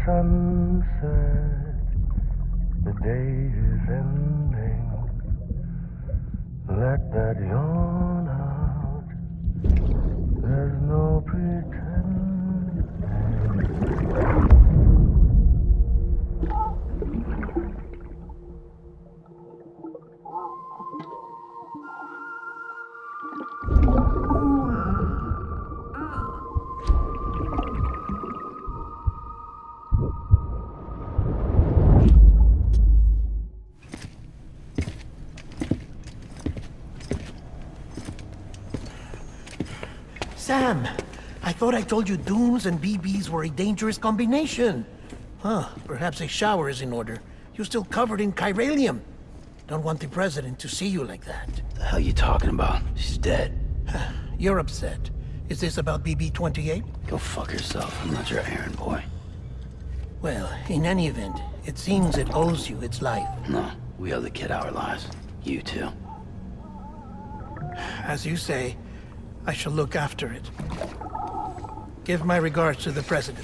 sunset, the day is ending. Let that yawn out. There's no pretending. Sam, I thought I told you dooms and BBs were a dangerous combination. Huh, perhaps a shower is in order. You're still covered in chiralium. Don't want the president to see you like that. The hell you talking about? She's dead. You're upset. Is this about BB-28? Go fuck yourself. I'm not your errand boy. Well, in any event, it seems it owes you its life. No, we owe the kid our lives. You too. As you say, I shall look after it. Give my regards to the president.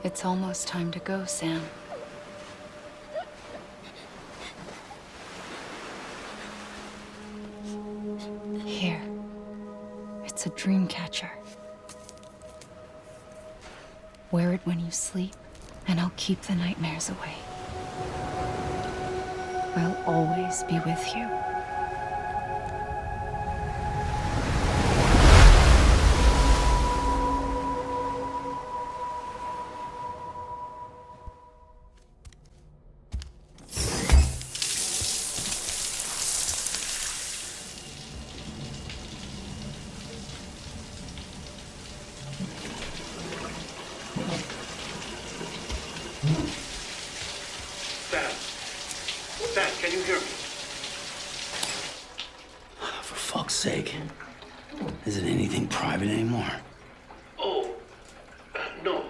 It's almost time to go, Sam. Here. It's a dream catcher. Wear it when you sleep, and I'll keep the nightmares away. I'll always be with you. Sam, can you hear me? For fuck's sake. Isn't anything private anymore? Oh, no.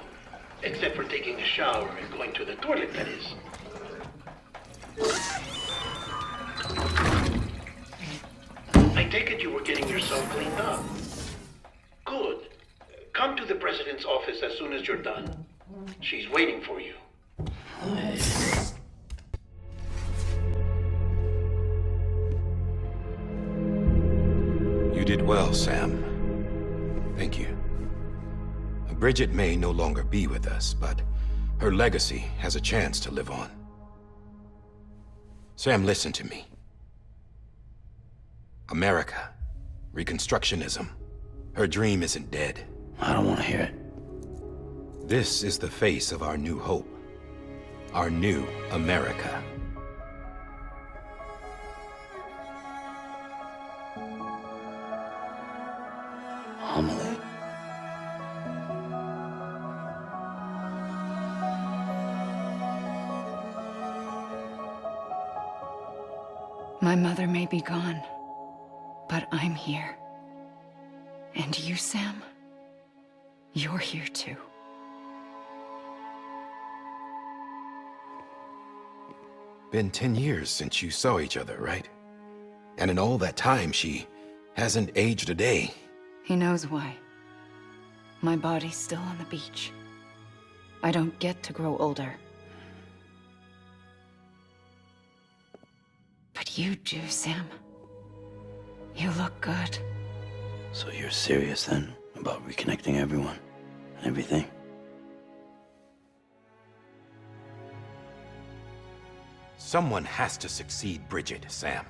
Except for taking a shower and going to the toilet, that is. I take it you were getting yourself cleaned up. Good. Come to the president's office as soon as you're done. She's waiting for you. You did well, Sam. Thank you. Bridget may no longer be with us, but her legacy has a chance to live on. Sam, listen to me. America, Reconstructionism, her dream isn't dead. I don't want to hear it. This is the face of our new hope. Our new America. Homily. My mother may be gone, but I'm here. And you, Sam, you're here too. Been 10 years since you saw each other, right? And in all that time, she hasn't aged a day. He knows why. My body's still on the beach. I don't get to grow older. But you do, Sam. You look good. So you're serious then about reconnecting everyone and everything? Someone has to succeed Bridget, Sam.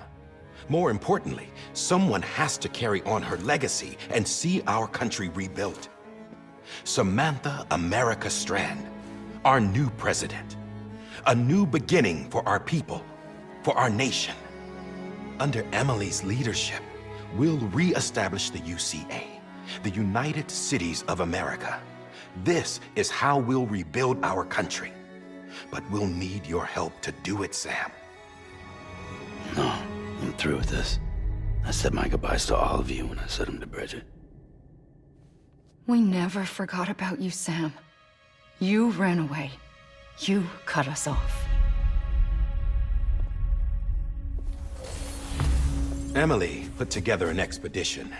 More importantly, someone has to carry on her legacy and see our country rebuilt. Samantha America Strand, our new president. A new beginning for our people, for our nation. Under Emily's leadership, we'll re-establish the UCA, the United Cities of America. This is how we'll rebuild our country. But we'll need your help to do it, Sam. No, I'm through with this. I said my goodbyes to all of you when I said them to Bridget. We never forgot about you, Sam. You ran away. You cut us off. Emily put together an expedition.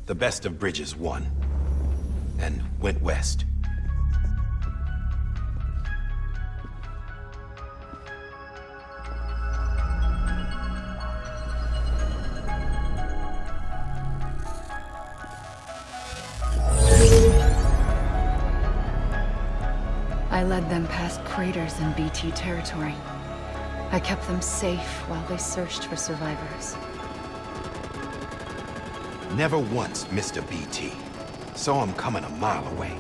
The best of Bridges won, and went west. I led them past craters in BT territory. I kept them safe while they searched for survivors. Never once missed a BT. Saw him coming a mile away.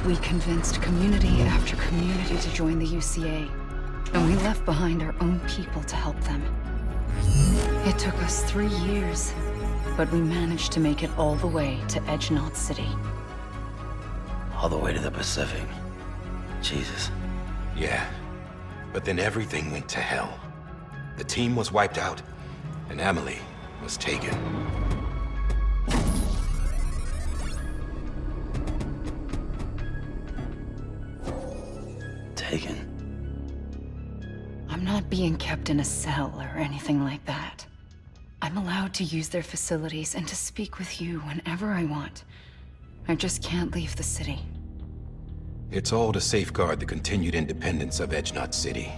We convinced community after community to join the UCA, and we left behind our own people to help them. It took us 3 years, but we managed to make it all the way to Edgenot City. All the way to the Pacific. Jesus. Yeah, but then everything went to hell. The team was wiped out, and Emily was taken. Taken? I'm not being kept in a cell or anything like that. I'm allowed to use their facilities and to speak with you whenever I want. I just can't leave the city. It's all to safeguard the continued independence of Edgenot City.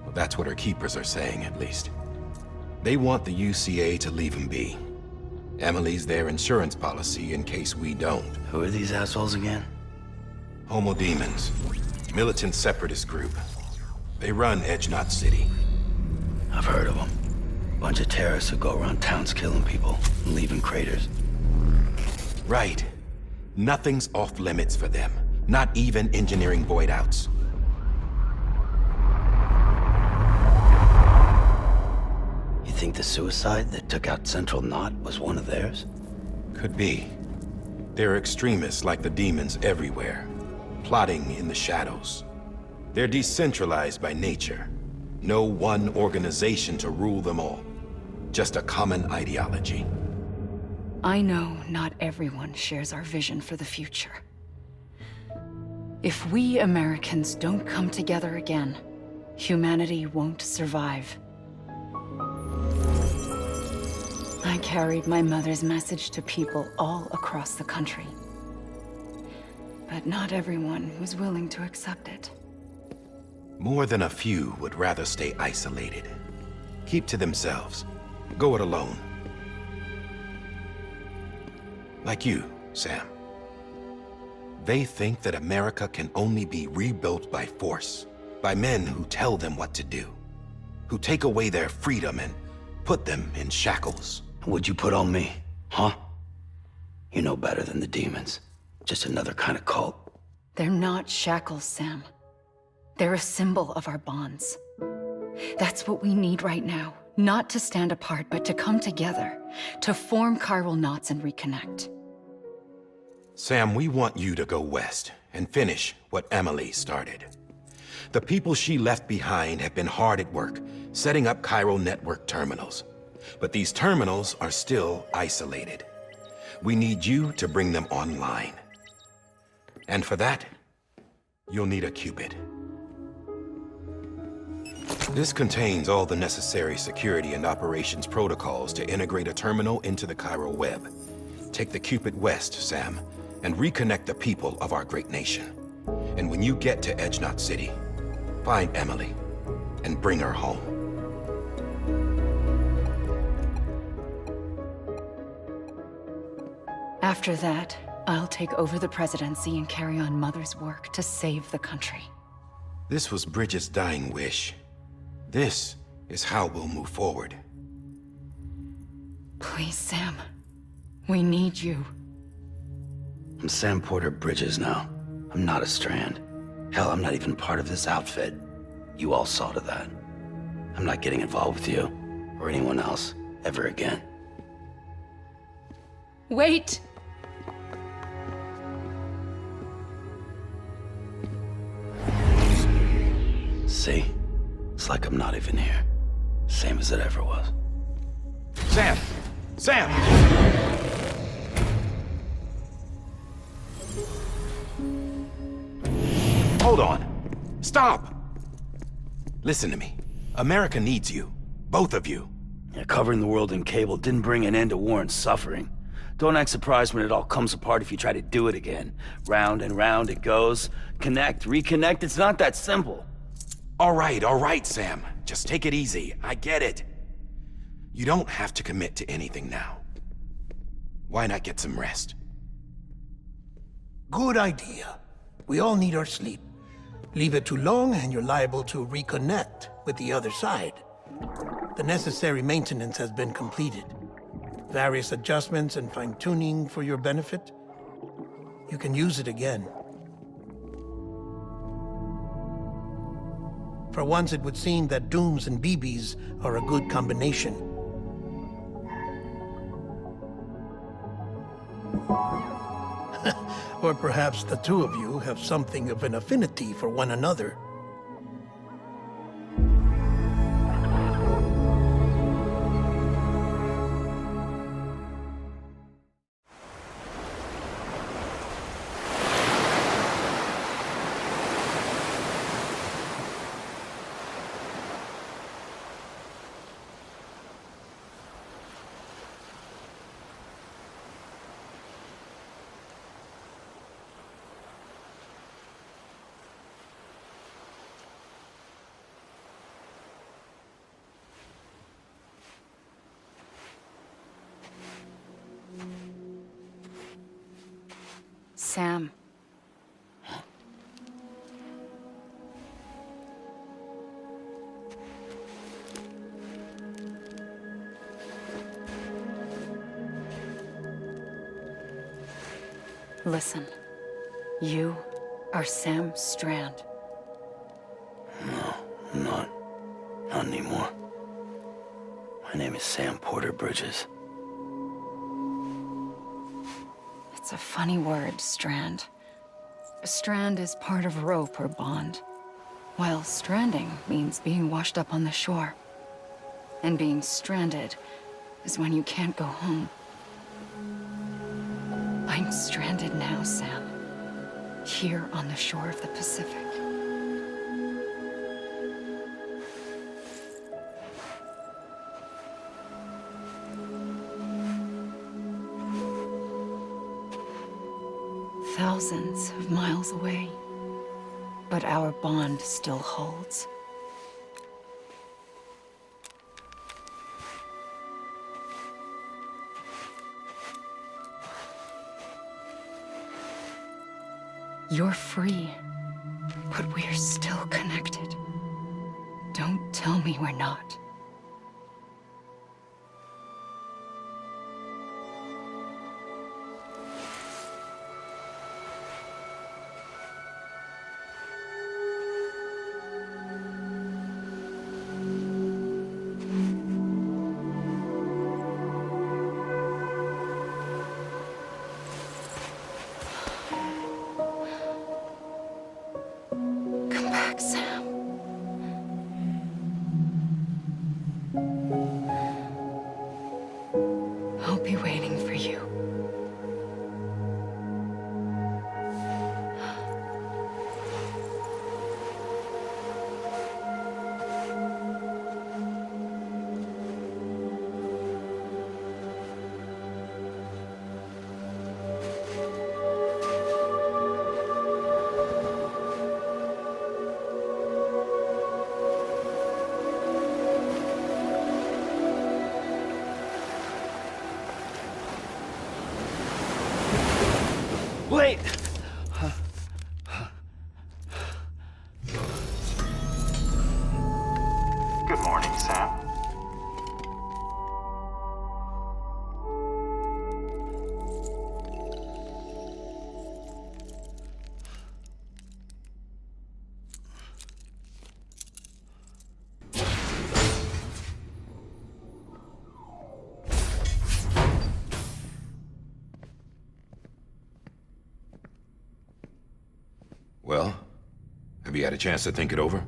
Well, that's what our keepers are saying, at least. They want the UCA to leave him be. Emily's their insurance policy in case we don't. Who are these assholes again? Homo Demons. Militant separatist group. They run Edgenot City. I've heard of them. Bunch of terrorists who go around towns killing people and leaving craters. Right. Nothing's off limits for them. Not even engineering void outs. You think the suicide that took out Central Knot was one of theirs? Could be. There are extremists like the demons everywhere, plotting in the shadows. They're decentralized by nature. No one organization to rule them all. Just a common ideology. I know not everyone shares our vision for the future. If we Americans don't come together again, humanity won't survive. I carried my mother's message to people all across the country. But not everyone was willing to accept it. More than a few would rather stay isolated. Keep to themselves. Go it alone. Like you, Sam. They think that America can only be rebuilt by force, by men who tell them what to do, who take away their freedom and put them in shackles. What'd you put on me, huh? You know better than the demons. Just another kind of cult. They're not shackles, Sam. They're a symbol of our bonds. That's what we need right now. Not to stand apart, but to come together, to form chiral knots and reconnect. Sam, we want you to go west and finish what Emily started. The people she left behind have been hard at work, setting up chiral network terminals. But these terminals are still isolated. We need you to bring them online. And for that, you'll need a Cupid. This contains all the necessary security and operations protocols to integrate a terminal into the chiral web. Take the Cupid west, Sam, and reconnect the people of our great nation. And when you get to Edgenot City, find Emily and bring her home. After that, I'll take over the presidency and carry on Mother's work to save the country. This was Bridget's dying wish. This is how we'll move forward. Please, Sam. We need you. I'm Sam Porter Bridges now. I'm not a Strand. Hell, I'm not even part of this outfit. You all saw to that. I'm not getting involved with you, or anyone else, ever again. Wait! See? It's like I'm not even here. Same as it ever was. Sam! Sam! Hold on. Stop! Listen to me. America needs you. Both of you. Yeah, covering the world in cable didn't bring an end to war and suffering. Don't act surprised when it all comes apart if you try to do it again. Round and round it goes. Connect, reconnect, it's not that simple. All right, Sam. Just take it easy. I get it. You don't have to commit to anything now. Why not get some rest? Good idea. We all need our sleep. Leave it too long and you're liable to reconnect with the other side. The necessary maintenance has been completed. Various adjustments and fine-tuning for your benefit. You can use it again. For once, it would seem that Dooms and BBs are a good combination. Or perhaps the two of you have something of an affinity for one another. Sam. Listen. You are Sam Strand. No, I'm not. Not anymore. My name is Sam Porter Bridges. It's a funny word, strand. A strand is part of rope or bond, while stranding means being washed up on the shore. And being stranded is when you can't go home. I'm stranded now, Sam. Here on the shore of the Pacific. Thousands of miles away, but our bond still holds. You're free, but we're still connected. Don't tell me we're not. Come back, Sam. I'll be waiting for you. Wait! Good morning, Sam. Well, have you had a chance to think it over?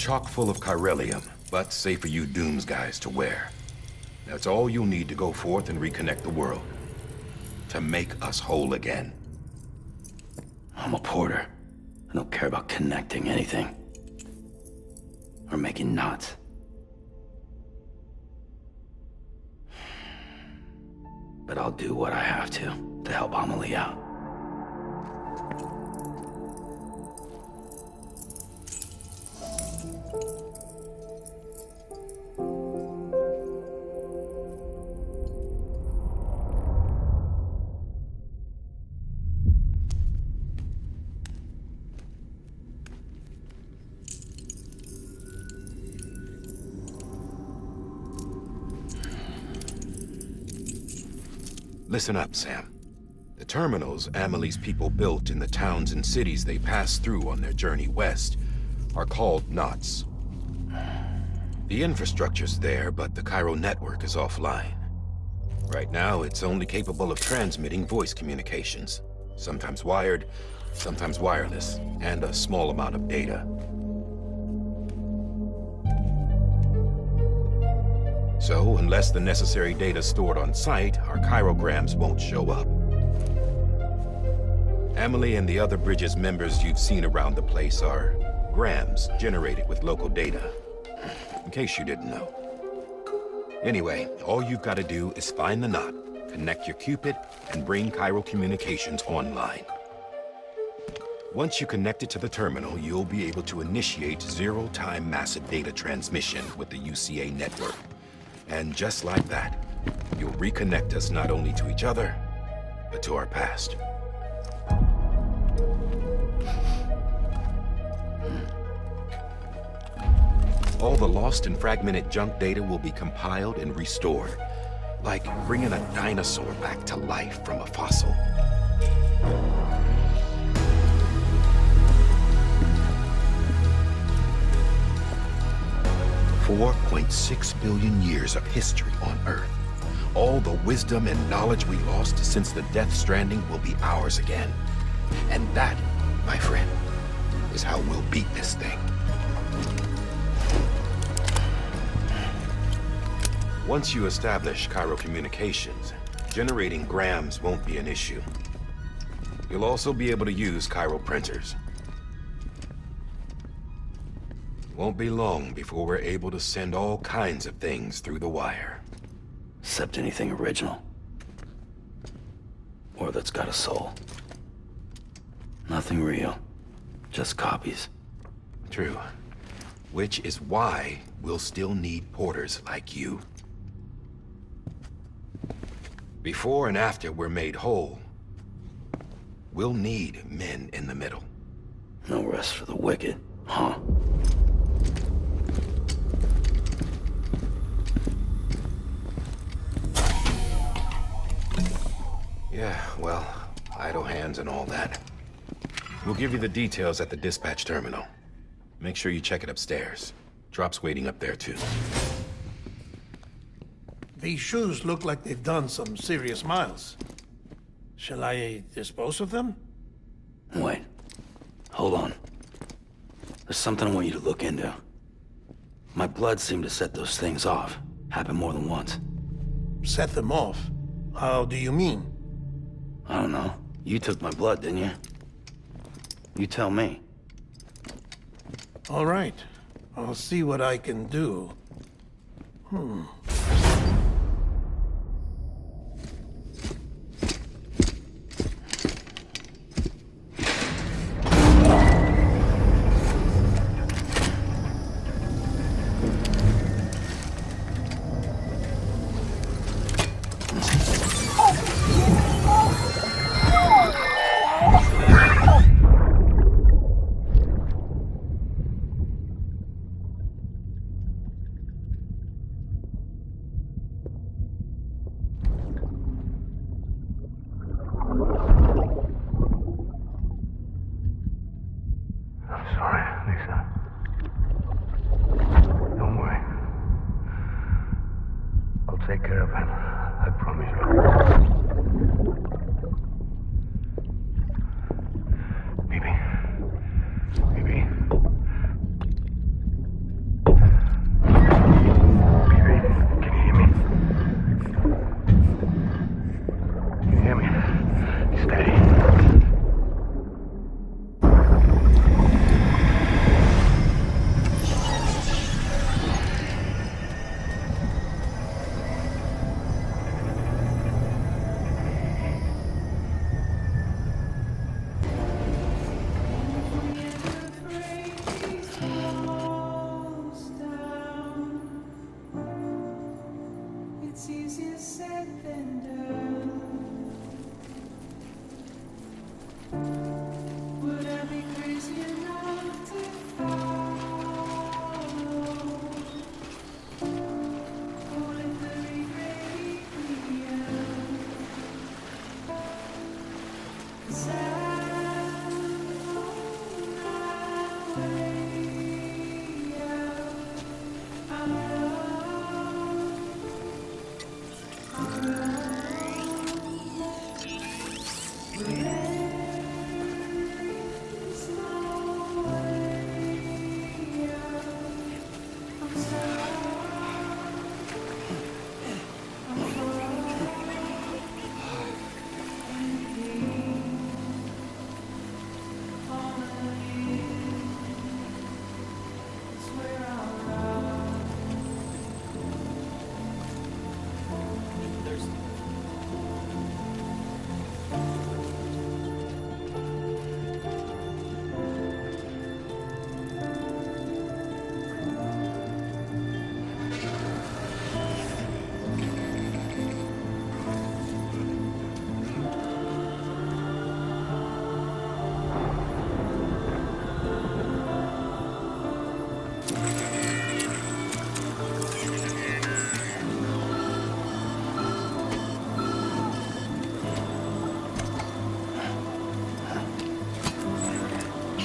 chock full of chiralium, but safe for you Dooms guys to wear. That's all you'll need to go forth and reconnect the world. To make us whole again. I'm a porter. I don't care about connecting anything. Or making knots. But I'll do what I have to help Amelie out. Listen up, Sam. The terminals Amelie's people built in the towns and cities they passed through on their journey west are called knots. The infrastructure's there, but the Cairo network is offline. Right now, it's only capable of transmitting voice communications. Sometimes wired, sometimes wireless, and a small amount of data. So, unless the necessary data stored on site, our chirograms won't show up. Amelie and the other Bridges members you've seen around the place are grams generated with local data. In case you didn't know. Anyway, all you've got to do is find the knot, connect your Cupid, and bring Cairo communications online. Once you connect it to the terminal, you'll be able to initiate zero-time massive data transmission with the UCA network. And just like that, you'll reconnect us not only to each other, but to our past. All the lost and fragmented junk data will be compiled and restored, like bringing a dinosaur back to life from a fossil. $4.6 billion years of history on Earth. All the wisdom and knowledge we lost since the Death Stranding will be ours again. And that, my friend, is how we'll beat this thing. Once you establish Cairo communications, generating grams won't be an issue. You'll also be able to use Cairo printers. Won't be long before we're able to send all kinds of things through the wire. Except anything original. Or that's got a soul. Nothing real. Just copies. True. Which is why we'll still need porters like you. Before and after we're made whole, we'll need men in the middle. No rest for the wicked, huh? Yeah, well, idle hands and all that. We'll give you the details at the dispatch terminal. Make sure you check it upstairs. Drop's waiting up there, too. These shoes look like they've done some serious miles. Shall I dispose of them? Wait. Hold on. There's something I want you to look into. My blood seemed to set those things off. Happened more than once. Set them off? How do you mean? I don't know. You took my blood, didn't you? You tell me. All right. I'll see what I can do. Take care of him. I promise you. Baby. Baby. It's easier said than done. Would I be crazy enough to follow? Or let the regret eat me out? 'Cause I'm on my way out. I'm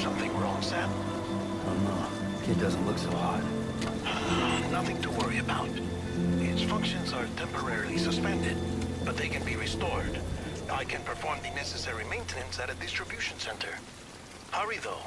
Something wrong, Sam? Oh no, kid doesn't look so hot. Nothing to worry about. Its functions are temporarily suspended, but they can be restored. I can perform the necessary maintenance at a distribution center. Hurry, though.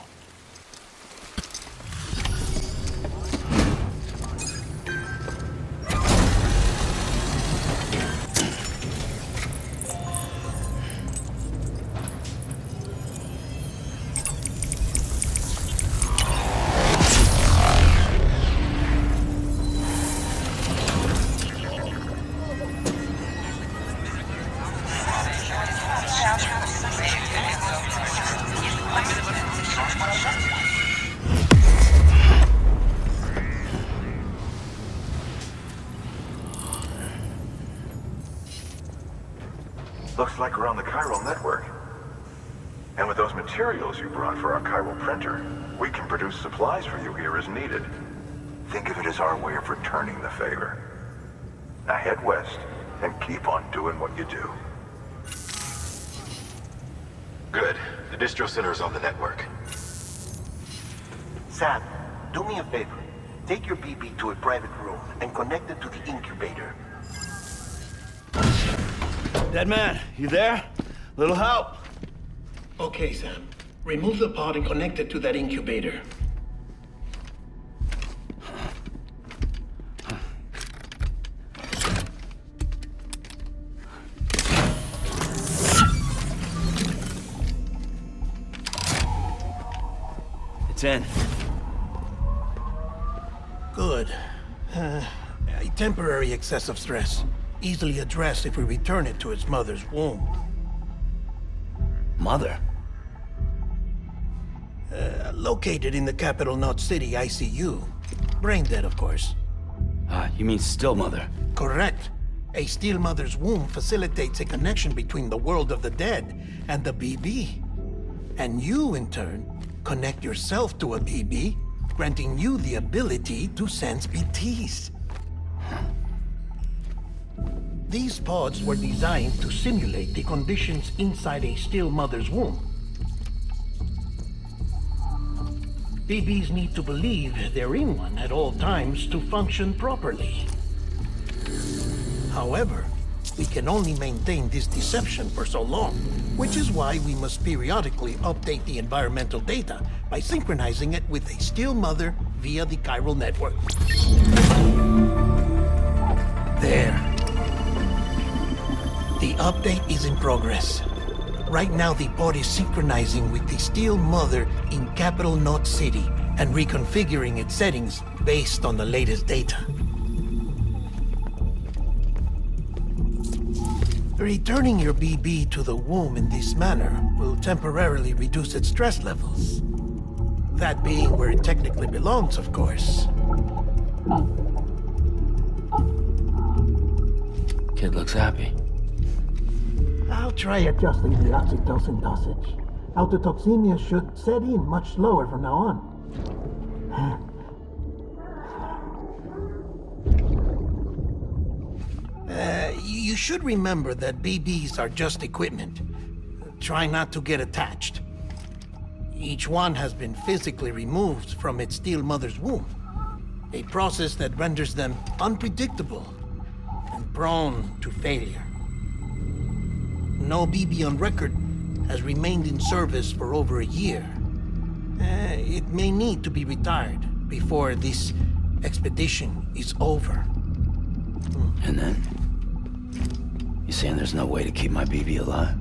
Looks like we're on the chiral network. And with those materials you brought for our chiral printer, we can produce supplies for you here as needed. Think of it as our way of returning the favor. Now head west and keep on doing what you do. Good. The distro center is on the network. Sam, do me a favor. Take your BB to a private room and connect it to the incubator. Dead man, you there? Little help? Okay, Sam. Remove the pod and connect it to that incubator. It's in. Good. A temporary excess of stress. Easily addressed if we return it to its mother's womb. Mother? Located in the capital Knot City ICU. Brain dead, of course. You mean still mother? Correct. A still mother's womb facilitates a connection between the world of the dead and the BB. And you, in turn, connect yourself to a BB, granting you the ability to sense BTs. These pods were designed to simulate the conditions inside a still mother's womb. BBs need to believe they're in one at all times to function properly. However, we can only maintain this deception for so long, which is why we must periodically update the environmental data by synchronizing it with a still mother via the chiral network. There. The update is in progress. Right now, the pod is synchronizing with the still mother in capital Knot City and reconfiguring its settings based on the latest data. Returning your BB to the womb in this manner will temporarily reduce its stress levels. That being where it technically belongs, of course. Kid looks happy. I'll try adjusting the oxytocin dosage. Autotoxemia should set in much slower from now on. You should remember that BBs are just equipment. Try not to get attached. Each one has been physically removed from its steel mother's womb. A process that renders them unpredictable and prone to failure. No BB on record has remained in service for over a year. It may need to be retired before this expedition is over. And then? You saying there's no way to keep my BB alive?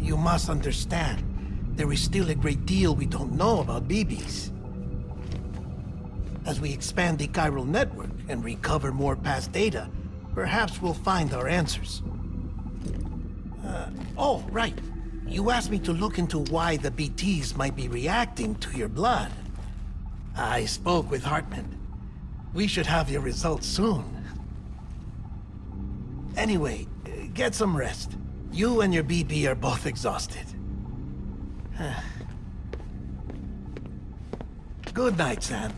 You must understand, there is still a great deal we don't know about BBs. As we expand the chiral network and recover more past data, perhaps we'll find our answers. Oh, right. You asked me to look into why the BTs might be reacting to your blood. I spoke with Hartman. We should have your results soon. Anyway, get some rest. You and your BB are both exhausted. Good night, Sam.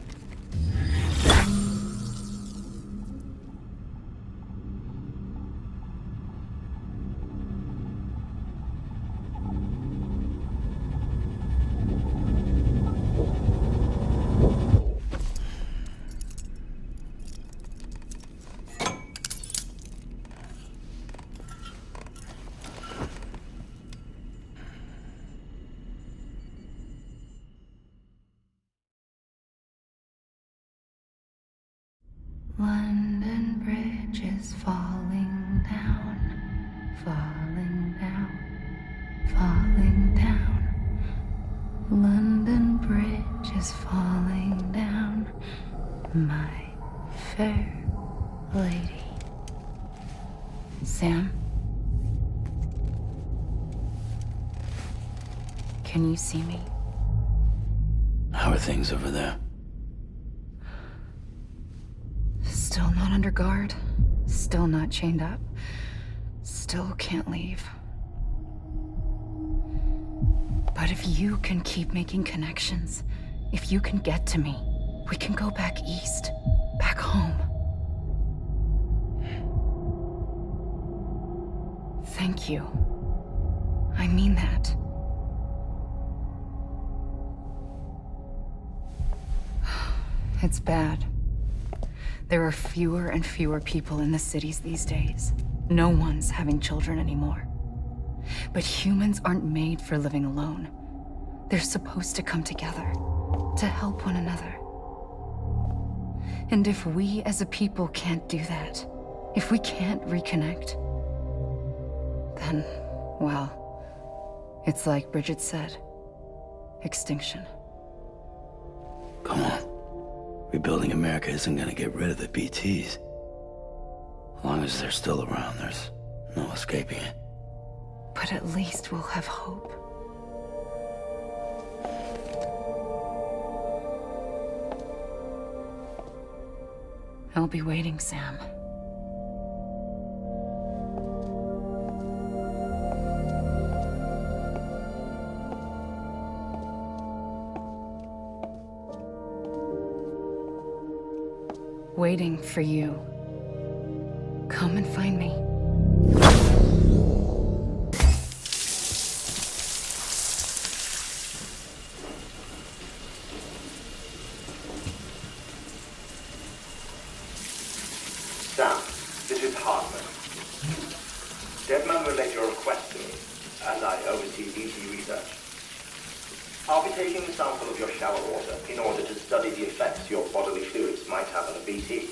London Bridge is falling down, falling down, falling down. London Bridge is falling down, my fair lady. Sam? Can you see me? How are things over there? Still not under guard, still not chained up, still can't leave. But if you can keep making connections, if you can get to me, we can go back east, back home. Thank you. I mean that. It's bad. There are fewer and fewer people in the cities these days. No one's having children anymore. But humans aren't made for living alone. They're supposed to come together, to help one another. And if we as a people can't do that, if we can't reconnect, then, well, it's like Bridget said, extinction. Come on. Rebuilding America isn't gonna get rid of the BTs. As long as they're still around, there's no escaping it. But at least we'll have hope. I'll be waiting, Sam. Waiting for you. Come and find me. Sam, this is Hartman. Deadman relayed your request to me, as I oversee BT research. I'll be taking a sample of your shower water in order to study the effects your bodily fluids might have on a BT.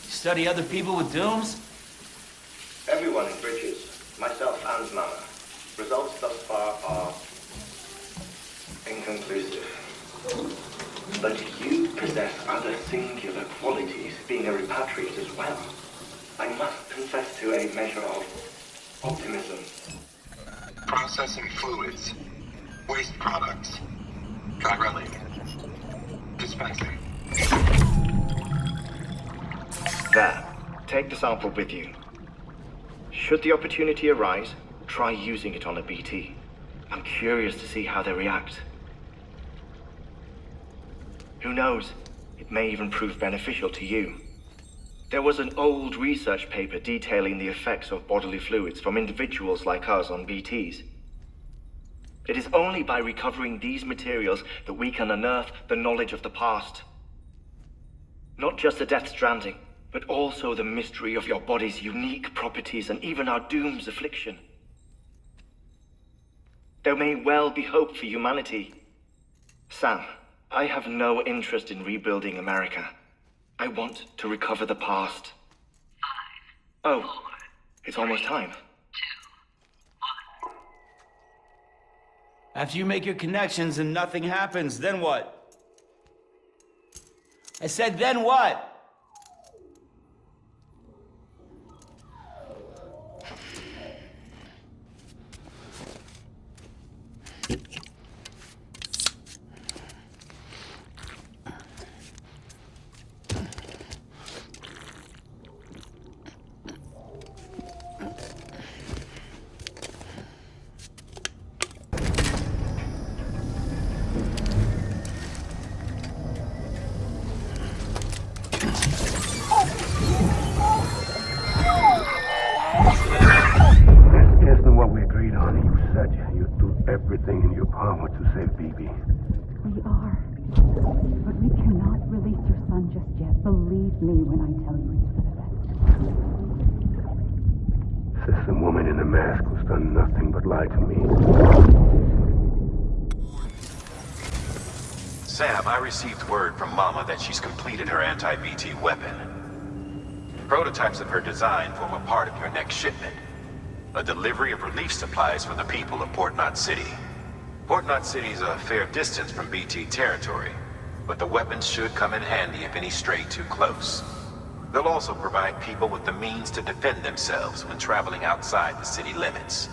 Study other people with dooms? Everyone in Bridges, myself and Mama. Results thus far are inconclusive. But you possess other singular qualities, being a repatriate as well. I must confess to a measure of optimism. Processing fluids. Waste products. Chiralium. Dispensing. There. Take the sample with you. Should the opportunity arise, try using it on a BT. I'm curious to see how they react. Who knows? It may even prove beneficial to you. There was an old research paper detailing the effects of bodily fluids from individuals like us on BTs. It is only by recovering these materials that we can unearth the knowledge of the past. Not just the Death Stranding, but also the mystery of your body's unique properties and even our doom's affliction. There may well be hope for humanity. Sam, I have no interest in rebuilding America. I want to recover the past. 5, 4, it's almost time. 2, 1. After you make your connections and nothing happens, then what? I said, then what? Everything in your power to save BB. We are. But we cannot release your son just yet. Believe me when I tell you it's for the best. System woman in the mask who's done nothing but lie to me. Sam, I received word from Mama that she's completed her anti-BT weapon. Prototypes of her design form a part of your next shipment. A delivery of relief supplies for the people of Port Knot City. Port Knot City is a fair distance from BT territory, but the weapons should come in handy if any stray too close. They'll also provide people with the means to defend themselves when traveling outside the city limits.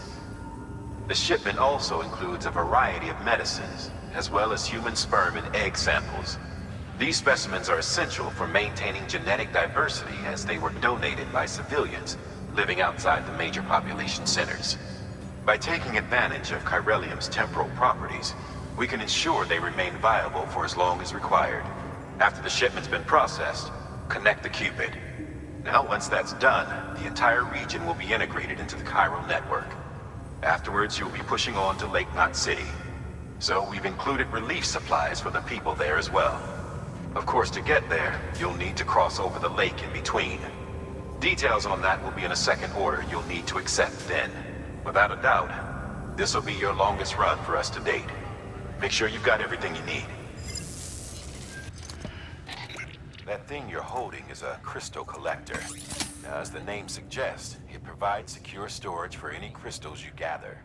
The shipment also includes a variety of medicines, as well as human sperm and egg samples. These specimens are essential for maintaining genetic diversity as they were donated by civilians living outside the major population centers. By taking advantage of chiralium's temporal properties, we can ensure they remain viable for as long as required. After the shipment's been processed, connect the Cupid. Now, once that's done, the entire region will be integrated into the chiral network. Afterwards, you'll be pushing on to Lake Knot City. So we've included relief supplies for the people there as well. Of course, to get there, you'll need to cross over the lake in between. Details on that will be in a second order you'll need to accept then. Without a doubt, this will be your longest run for us to date. Make sure you've got everything you need. That thing you're holding is a crystal collector. Now, as the name suggests, it provides secure storage for any crystals you gather.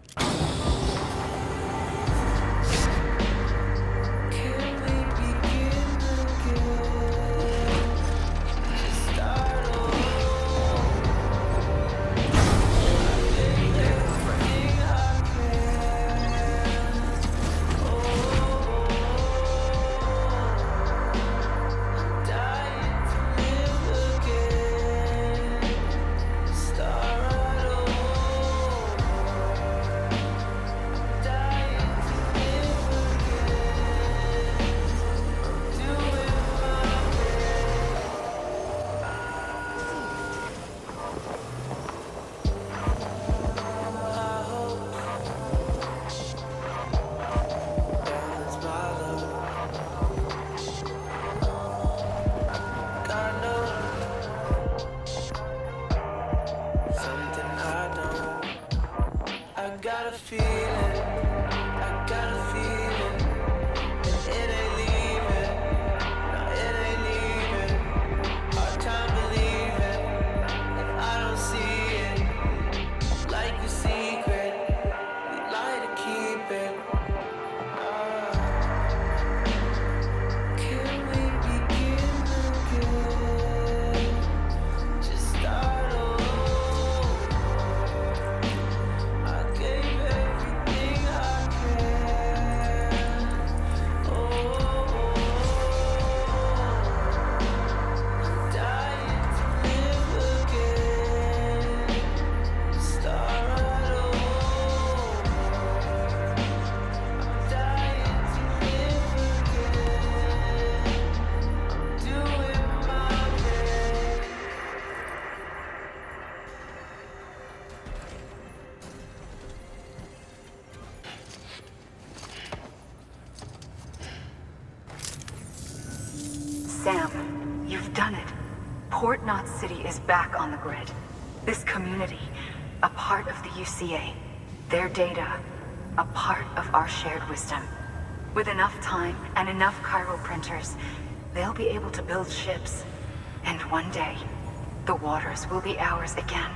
Sam, you've done it. Port Knot City is back on the grid. This community, a part of the UCA. Their data, a part of our shared wisdom. With enough time and enough chiral printers, they'll be able to build ships. And one day, the waters will be ours again.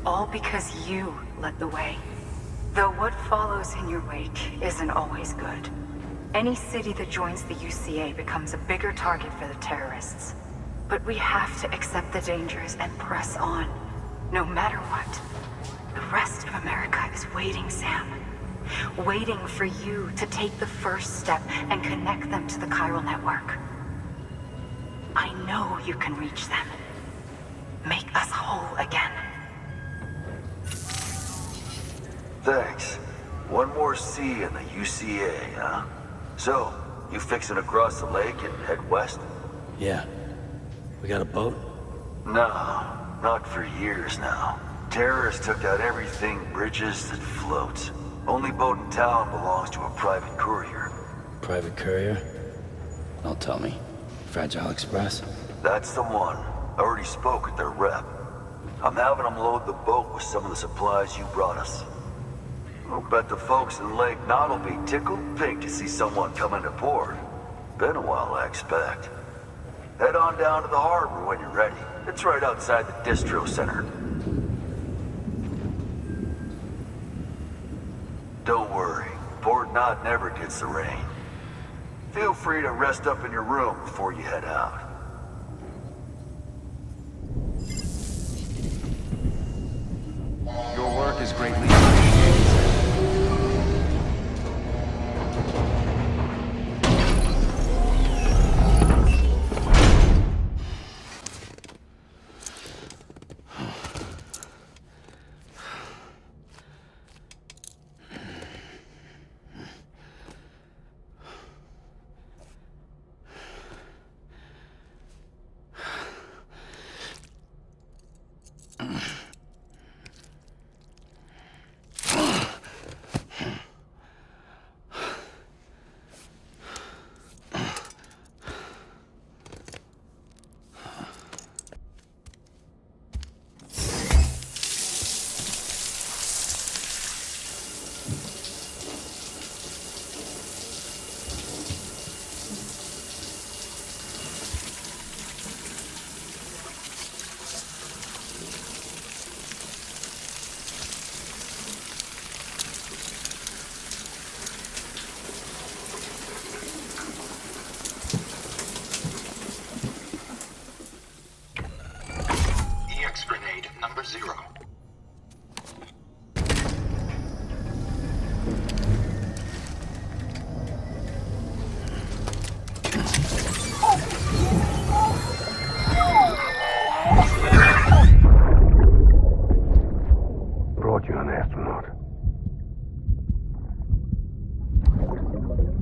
All because you led the way. Though what follows in your wake isn't always good. Any city that joins the UCA becomes a bigger target for the terrorists. But we have to accept the dangers and press on, no matter what. The rest of America is waiting, Sam. Waiting for you to take the first step and connect them to the chiral network. I know you can reach them. Make us whole again. Thanks. One more C in the UCA, huh? So, you fixing to cross the lake and head west? Yeah. We got a boat? No, not for years now. Terrorists took out everything bridges that floats. Only boat in town belongs to a private courier. Private courier? Don't tell me. Fragile Express? That's the one. I already spoke with their rep. I'm having them load the boat with some of the supplies you brought us. I'll bet the folks in Lake Knot will be tickled pink to see someone come into port. Been a while, I expect. Head on down to the harbor when you're ready. It's right outside the distro center. Don't worry, Port Knot never gets the rain. Feel free to rest up in your room before you head out. Your work is greatly appreciated. Grenade number 0. Brought you an astronaut.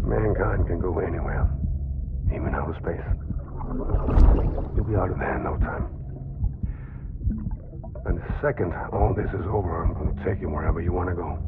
Mankind can go anywhere, even outer space. You'll be out of there in no time. And the second all this is over, I'm going to take you wherever you want to go.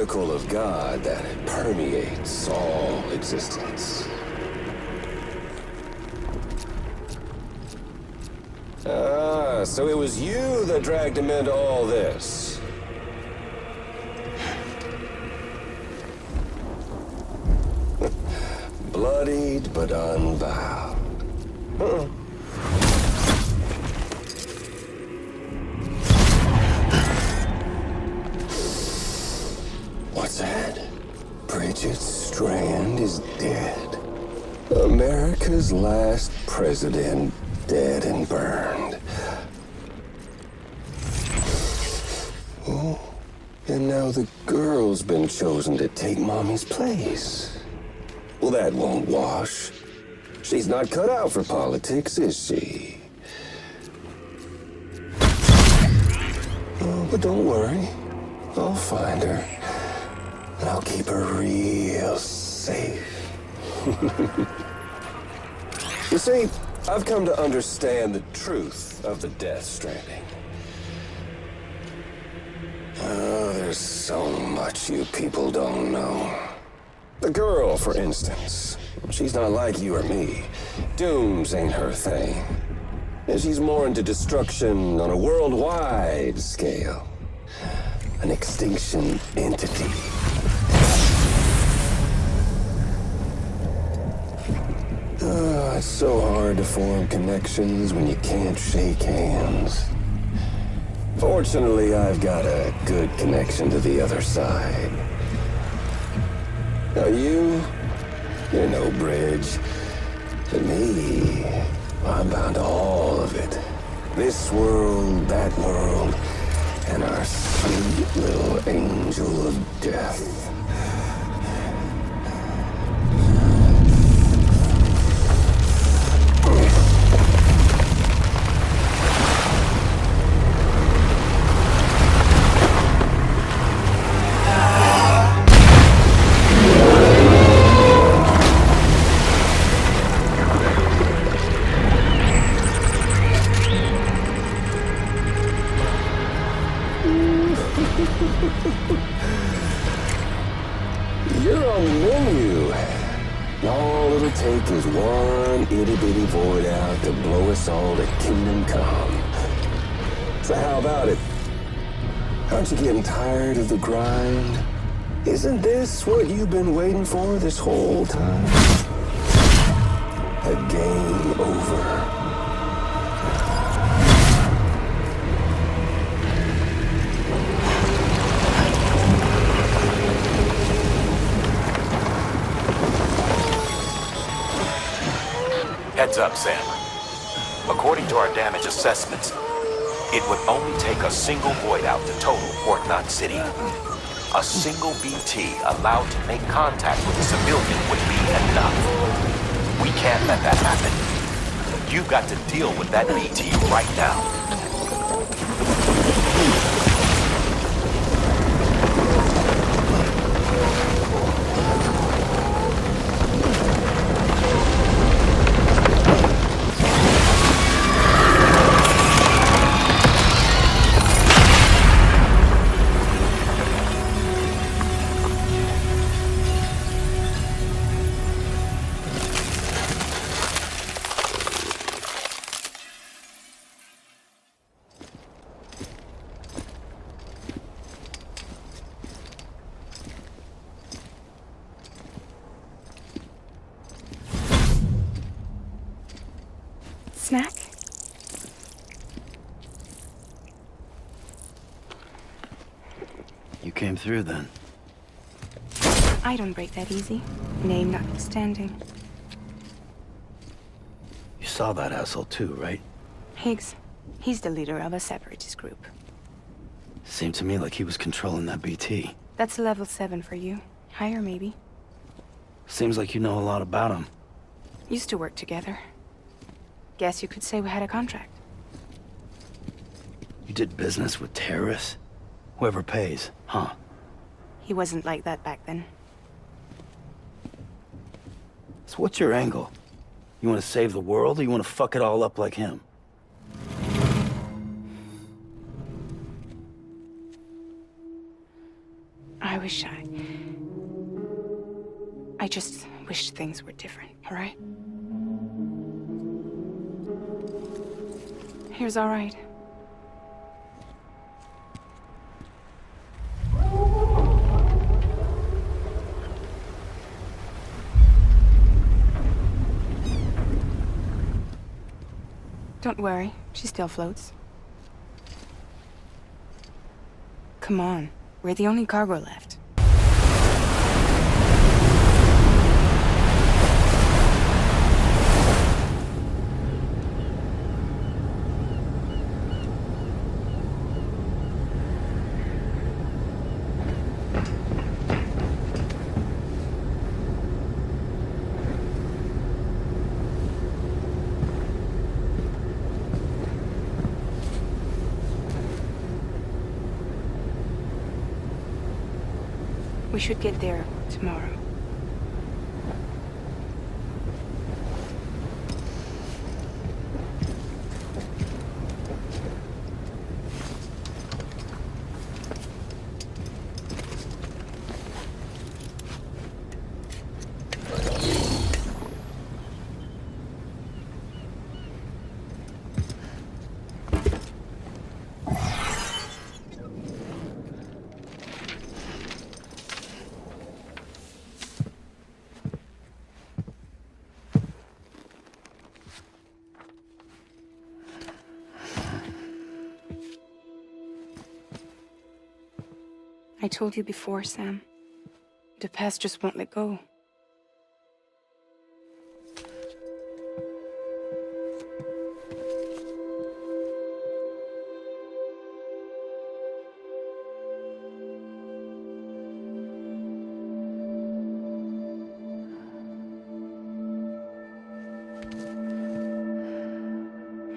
oracle of God that permeates all existence. Ah, so it was you that dragged him into all this. Bloodied but unbowed. What's that? Bridget Strand is dead. America's last president dead and burned. Oh, and now the girl's been chosen to take Mommy's place. Well, that won't wash. She's not cut out for politics, is she? Oh, but don't worry. I'll find her. And I'll keep her real safe. You see, I've come to understand the truth of the Death Stranding. Oh, there's so much you people don't know. The girl, for instance. She's not like you or me. Dooms ain't her thing. And she's more into destruction on a worldwide scale. An extinction entity. Oh, it's so hard to form connections when you can't shake hands. Fortunately, I've got a good connection to the other side. Now you're no bridge. To me, I'm bound to all of it. This world, that world, and our sweet little angel of death. You're on the menu. All it'll take is one itty-bitty void out to blow us all to kingdom come. So how about it? Aren't you getting tired of the grind? Isn't this what you've been waiting for this whole time? A game over. Heads up, Sam. According to our damage assessments, it would only take a single void out to total Port Knot City. A single BT allowed to make contact with a civilian would be enough. We can't let that happen. You've got to deal with that BT right now. Snack? You came through then. I don't break that easy. Name notwithstanding. You saw that asshole too, right? Higgs. He's the leader of a separatist group. Seemed to me like he was controlling that BT. That's level 7 for you. Higher, maybe. Seems like you know a lot about him. Used to work together. Guess you could say we had a contract. You did business with terrorists? Whoever pays, huh? He wasn't like that back then. So what's your angle? You want to save the world, or you want to fuck it all up like him? I wish I... just wished things were different, all right? Here's all right. Don't worry, she still floats. Come on, we're the only cargo left. We should get there tomorrow. I told you before, Sam. The past just won't let go.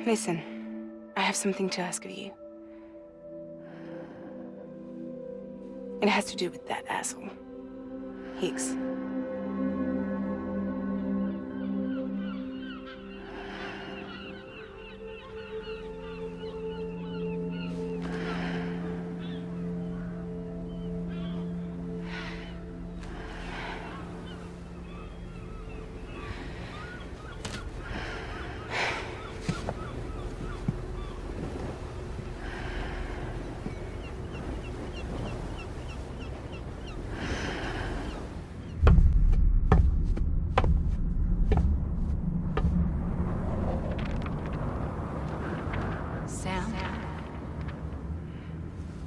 Listen, I have something to ask of you. It has to do with that asshole, Higgs.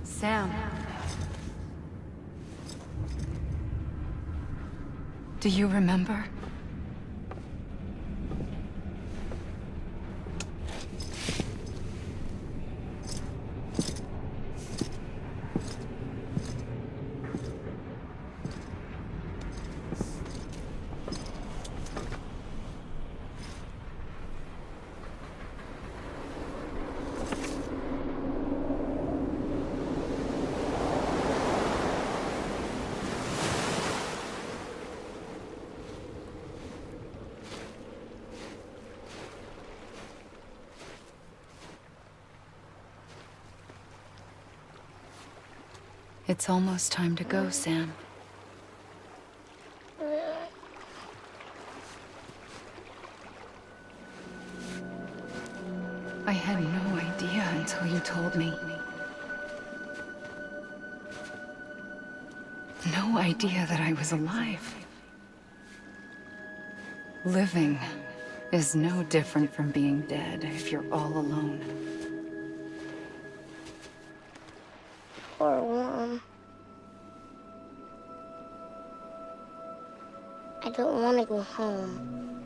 Sam. Do you remember? It's almost time to go, Sam. I had no idea until you told me. No idea that I was alive. Living is no different from being dead if you're all alone. Poor Mom. I don't want to go home.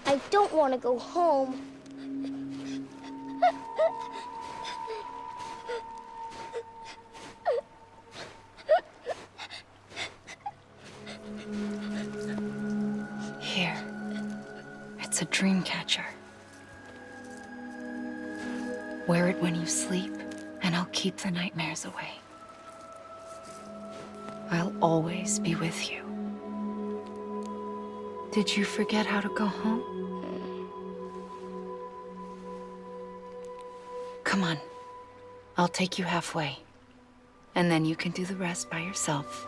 I don't want to go home. Here. It's a dream catcher. Wear it when you sleep, and I'll keep the nightmares away. I'll always be with you. Did you forget how to go home? Come on. I'll take you halfway. And then you can do the rest by yourself.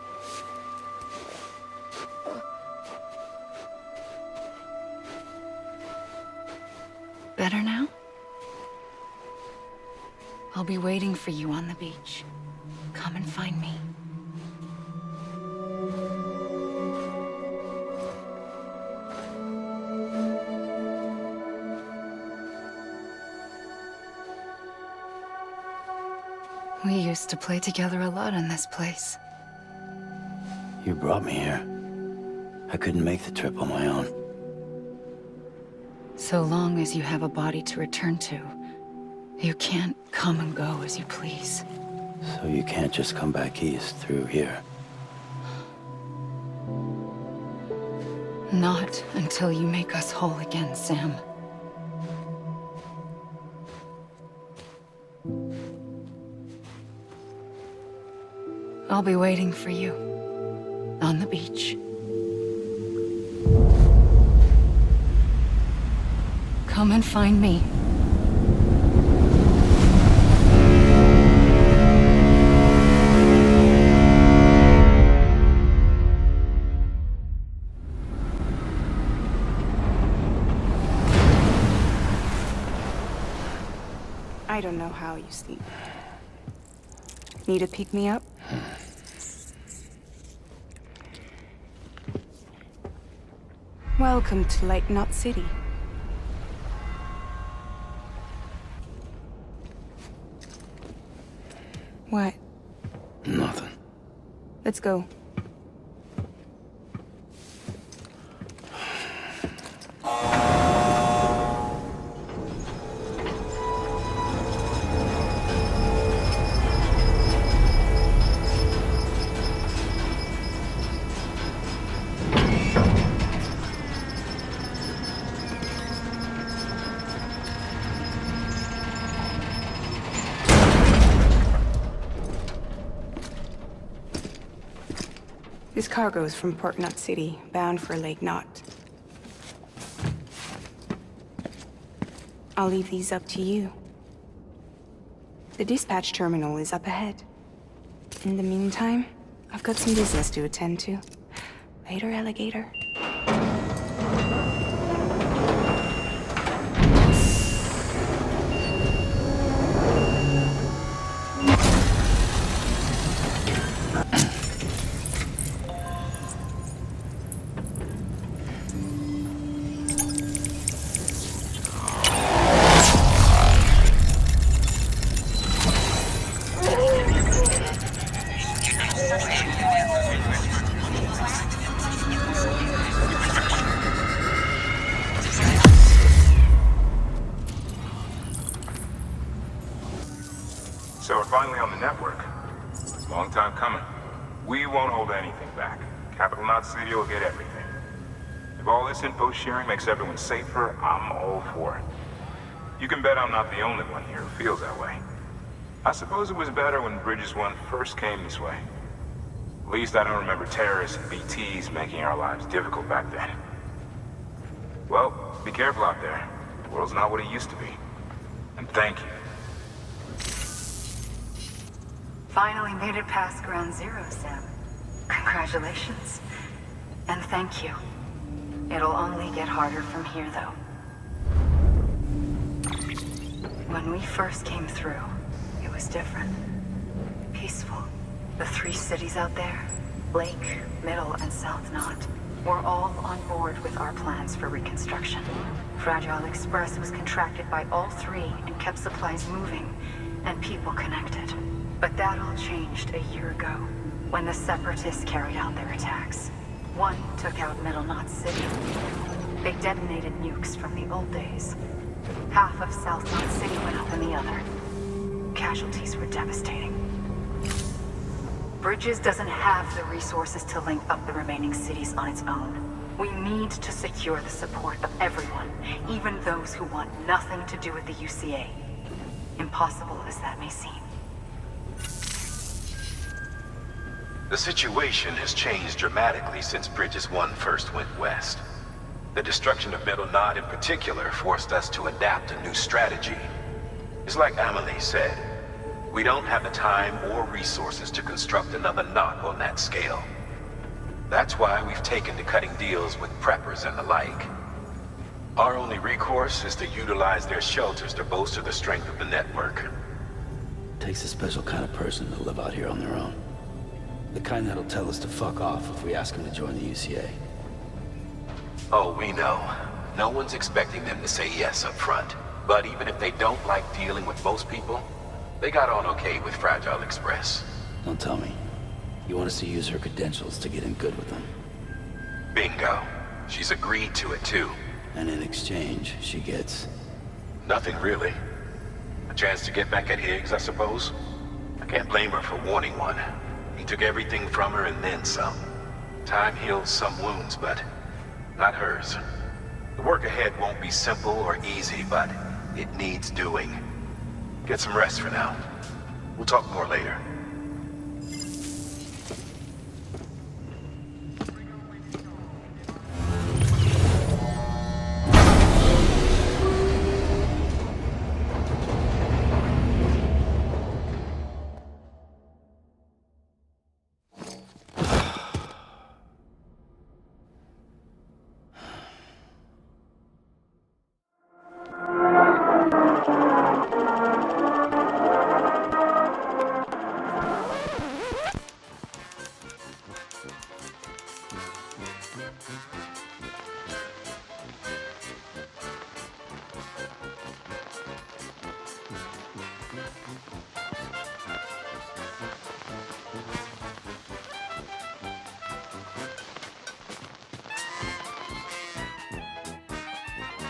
Better now? I'll be waiting for you on the beach. Come and find me. We used to play together a lot in this place. You brought me here. I couldn't make the trip on my own. So long as you have a body to return to, you can't come and go as you please. So you can't just come back east through here? Not until you make us whole again, Sam. I'll be waiting for you on the beach. Come and find me. I don't know how you sleep. Need to pick me up? Welcome to Lake Knot City. What? Nothing. Let's go. This cargo is from Port Knot City, bound for Lake Knot. I'll leave these up to you. The dispatch terminal is up ahead. In the meantime, I've got some business to attend to. Later, alligator. So we're finally on the network. Long time coming. We won't hold anything back. Capital Knot City will get everything. If all this info sharing makes everyone safer, I'm all for it. You can bet I'm not the only one here who feels that way. I suppose it was better when Bridges 1 first came this way. At least I don't remember terrorists and BTs making our lives difficult back then. Well, be careful out there. The world's not what it used to be. And thank you. Finally made it past Ground Zero, Sam. Congratulations. And thank you. It'll only get harder from here, though. When we first came through, it was different. Peaceful. The 3 cities out there, Lake, Middle, and South Knot, were all on board with our plans for reconstruction. Fragile Express was contracted by all 3 and kept supplies moving and people connected. But that all changed a year ago, when the Separatists carried out their attacks. One took out Middle Knot City. They detonated nukes from the old days. Half of South Knot City went up in the other. Casualties were devastating. Bridges doesn't have the resources to link up the remaining cities on its own. We need to secure the support of everyone, even those who want nothing to do with the UCA. Impossible as that may seem. The situation has changed dramatically since Bridges 1 first went west. The destruction of Middle Knot in particular forced us to adapt a new strategy. It's like Amelie said, We don't have the time or resources to construct another knot on that scale. That's why we've taken to cutting deals with preppers and the like. Our only recourse is to utilize their shelters to bolster the strength of the network. Takes a special kind of person to live out here on their own. The kind that'll tell us to fuck off if we ask them to join the UCA. Oh, we know. No one's expecting them to say yes up front. But even if they don't like dealing with most people, they got on okay with Fragile Express. Don't tell me. You want us to use her credentials to get in good with them? Bingo. She's agreed to it too. And in exchange, she gets... Nothing really. A chance to get back at Higgs, I suppose? I can't blame her for wanting one. He took everything from her and then some. Time heals some wounds, but not hers. The work ahead won't be simple or easy, but it needs doing. Get some rest for now. We'll talk more later.